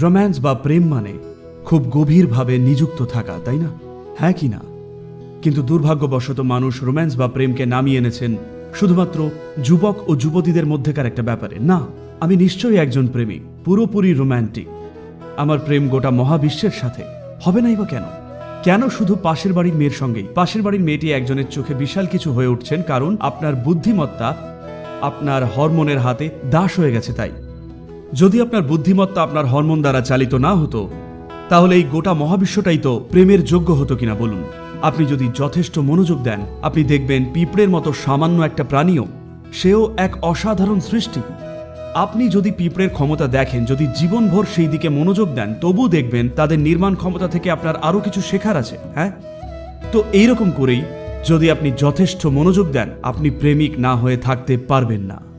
Romance বা প্রেম মানে খুব গভীরভাবে নিযুক্ত থাকা, তাই না? হ্যাঁ কি না? কিন্তু দুর্ভাগ্যবশত মানুষ রোম্যান্স বা প্রেমকে নামিয়ে এনেছেন শুধুমাত্র যুবক ও যুবতীদের মধ্যেকার একটা ব্যাপারে। না, আমি নিশ্চয়ই একজন প্রেমিক, পুরোপুরি রোম্যান্টিক। আমার প্রেম গোটা মহাবিশ্বের সাথে হবে নাই বা কেন? কেন শুধু পাশের বাড়ির মেয়ের সঙ্গেই? পাশের বাড়ির মেয়েটি একজনের চোখে বিশাল কিছু হয়ে উঠছেন কারণ আপনার বুদ্ধিমত্তা আপনার হরমোনের হাতে দাস হয়ে গেছে। তাই যদি আপনার বুদ্ধিমত্তা আপনার হরমোন দ্বারা চালিত না হতো, তাহলে এই গোটা মহাবিশ্বটাই তো প্রেমের যোগ্য হতো কিনা বলুন? আপনি যদি যথেষ্ট মনোযোগ দেন, আপনি দেখবেন পিঁপড়ের মতো সামান্য একটা প্রাণীও, সেও এক অসাধারণ সৃষ্টি। আপনি যদি পিঁপড়ের ক্ষমতা দেখেন, যদি জীবনভর সেই দিকে মনোযোগ দেন, তবু দেখবেন তাদের নির্মাণ ক্ষমতা থেকে আপনার আরও কিছু শেখার আছে। হ্যাঁ, তো এইরকম করেই যদি আপনি যথেষ্ট মনোযোগ দেন, আপনি প্রেমিক না হয়ে থাকতে পারবেন না।